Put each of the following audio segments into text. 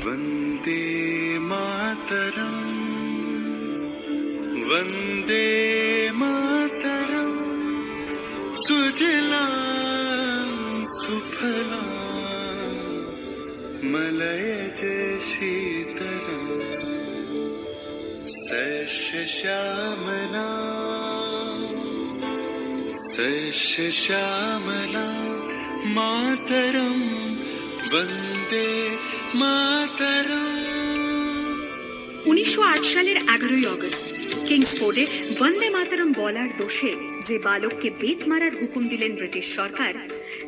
वंदे मातरम, वंदे मातरम, सुजलां सुफलां मलयज शीतलां सस्यश्यामलां सस्यश्यामलां मातरं वंदे मातरम। 1908 সালের 11ই আগস্ট কিংসফোর্ডে বন্দে মাতরম বলার দোষে যে বালককে বেত মারার হুকুম দিলেন ব্রিটিশ সরকার,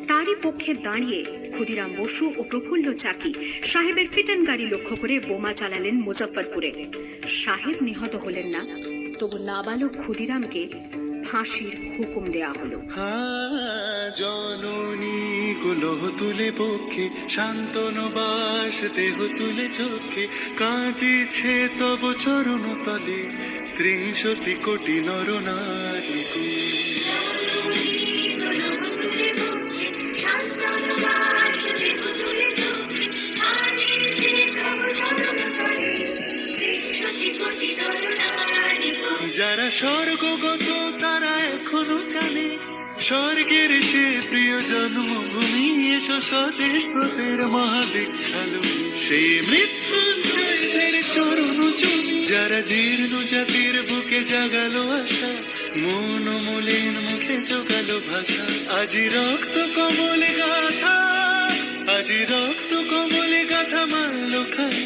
তারই পক্ষে দাঁড়িয়ে ক্ষুদিরাম বসু ও প্রফুল্ল চাকি সাহেবের ফিটন গাড়ি লক্ষ্য করে বোমা চালালেন মুজফ্ফরপুরে। সাহেব নিহত হলেন না, তবু নাবালক ক্ষুদিরামকে ফাঁসির হুকুম দেয়া হলো। জননী কুলহ তুলে পক্ষে শান্তনু বাস দেহ তুলে চোখে কাঁদিছে তব চরণ তলে 30 কোটি নর নারী। যারা স্বর্গগত তারা এখনো জানে স্বর্গের সে প্রিয় জন্মভূমি, এসো স্বদেশ প্রতের মহাদীক্ষালো সেই মৃত্যুঞ্জয়দের চরণ চুমি। যারা জীর্ণ জাতির বুকে জাগালো আশা, মন মলিন মুখে জোগালো ভাষা। আজি রক্ত কমলে গাথা, আজি রক্ত কমলে গাথা মারল খাই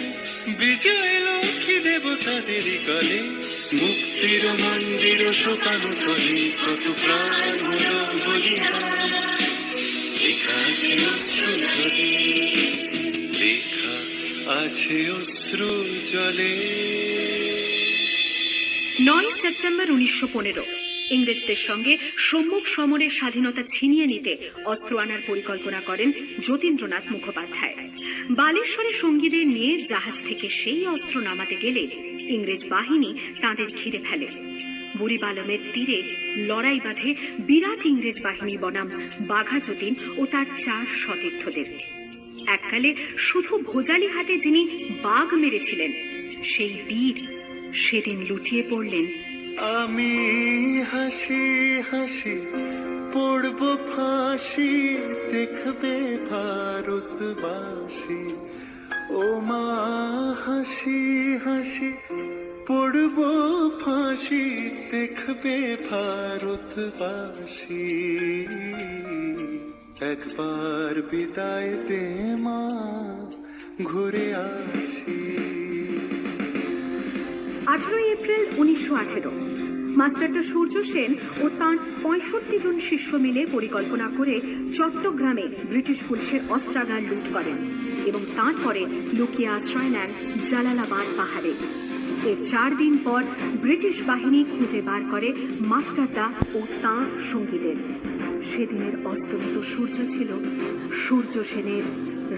বিজয় লক্ষ্মী দেবতাদেরই কলে। মুক্তির মন্দির শোকানো তলে কত প্রাণ হলো বলিদান, লেখা আছে অশ্রু জলে, লেখা আছে অশ্রু জলে। 9 সেপ্টেম্বর 1915 ইংরেজদের সঙ্গে সম্মুখ সমরের স্বাধীনতা ছিনিয়ে নিতে অস্ত্র আনার পরিকল্পনা করেন যতীন্দ্রনাথ মুখোপাধ্যায়। বালেশ্বরে সঙ্গীদের নিয়ে জাহাজ থেকে সেই অস্ত্র নামাতে গেলে ইংরেজ বাহিনী তাঁদের ঘিরে ফেলে। বুড়িবালমের তীরে লড়াই বাঁধে বিরাট ইংরেজ বাহিনী বনাম বাঘা যতীন ও তার 4 সতীর্থদের। এককালে শুধু ভোজালি হাতে যিনি বাঘ মেরেছিলেন, সেই বীর সেদিন লুটিয়ে পড়লেন। আমি হাসি হাসি পড়ব ফাঁসি, দেখবে ভারতবাসী। ও মা হাসি হাসি পড়ব ফাঁসি, দেখবে ভারতবাসী। একবার বিদায় দে মা, ঘুরে আসি। 18 এপ্রিল 1918 মাস্টারদা সূর্য সেন ও তাঁর 65 জন শিষ্য মিলে পরিকল্পনা করে চট্টগ্রামে ব্রিটিশ পুলিশের অস্ত্রাগার লুট করেন এবং তারপরে লুকিয়ে আশ্রয় নেন জালালাবাদ পাহাড়ে। এর 4 দিন পর ব্রিটিশ বাহিনী খুঁজে বার করে মাস্টারদা ও তাঁর সঙ্গীদের। সেদিনের অস্তমিত সূর্য ছিল সূর্য সেনের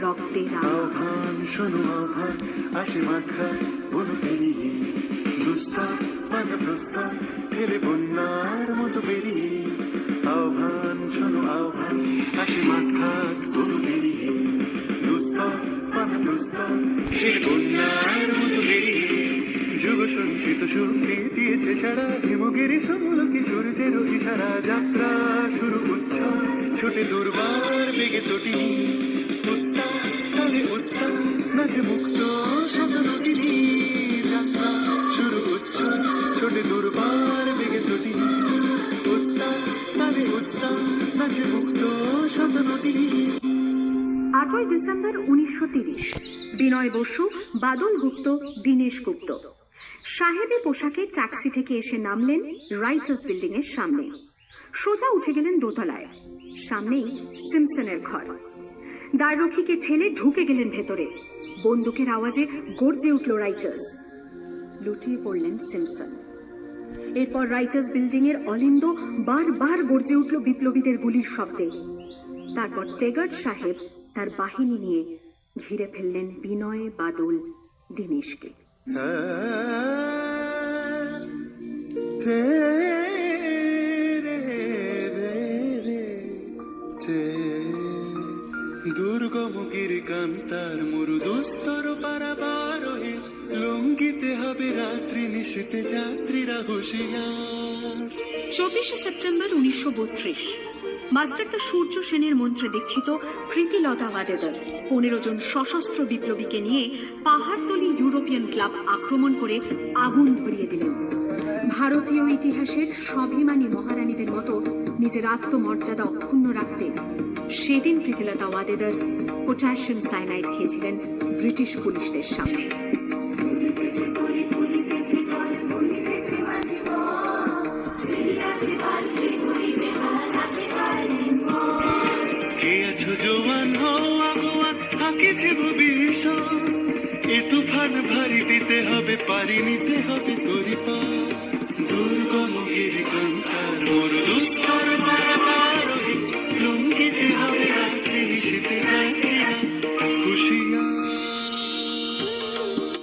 রক্তের আহ্বান, শোনো আহ্বান, আসে মাত্রা বনু পেরিয়ে, দুস্তার বাধা প্রস্তার ফেলে বন্যার মতো বেরিয়ে। আহ্বান, শোনো আহ্বান, আসে মাত্রা বনু পেরিয়ে, দুস্তার বাধা প্রস্তার ফেলে বন্যার মতো বেরিয়ে। যুগ সঞ্চিত শক্তি দিয়েছে সারা, হিমগিরি সমুলকি সূর্যের ইশারা। যাত্রা শুরু উচ্ছ্বাস, ছোটে দুর্বার বেগে তটি, উত্তাল তালে উত্তাল নাচে মুক্ত শত নদী। যাত্রা শুরু উচ্ছ্বাস, ছোটে দুর্বার বেগে তটি, উত্তাল তালে উত্তাল নাচে মুক্ত শত নদী। 8 ডিসেম্বর 1930 বিনয় বসু, বাদল গুপ্ত, দীনেশ গুপ্ত সাহেবী পোশাকে ট্যাক্সি থেকে এসে নামলেন রাইটার্স বিল্ডিং এর সামনে। সোজা উঠে গেলেন দোতলায়। সামনেই সিমসনের ঘর। দ্বাররক্ষীকে ঠেলে ঢুকে গেলেন ভেতরে। বন্দুকের আওয়াজে গর্জে উঠল রাইটার্স। লুটিয়ে পড়লেন সিমসন। এরপর রাইটার্স বিল্ডিং এর অলিন্দ বারবার গর্জে উঠল বিপ্লবীদের গুলির শব্দে। তারপর টেগার্ড সাহেব তার বাহিনী নিয়ে ঘিরে ফেললেন বিনয়, বাদল, দীনেশকে। তেরে দুর্গম গিরিকান্তার মরু দুস্তর পারাবার হে লঙ্ঘিতে হবে রাত্রি নিশীতে যাত্রীরা হুঁশিয়ার। 24শে সেপ্টেম্বর 1932 মাস্টারদা সূর্য সেনের মন্ত্রে দীক্ষিত প্রীতিলতা ওয়াডেদার 15 জন সশস্ত্র বিপ্লবীকে নিয়ে পাহাড়তলি ইউরোপিয়ান ক্লাব আক্রমণ করে আগুন ধরিয়ে দিলেন। ভারতীয় ইতিহাসের স্বাভিমানী মহারানীদের মতো নিজের আত্মমর্যাদা অক্ষুণ্ণ রাখতে সেদিন প্রীতিলতা ওয়াডেদার পটাশিয়াম সাইনাইড খেয়েছিলেন ব্রিটিশ পুলিশদের সামনে। কে আছো জোয়ান হও আগোয়ান হাঁকেছে ভবিষ্যৎ এ তুফান ভারী দিতে হবে পারি নিতে হবে তরি পা দুর্গম গিরিকান্তার মরু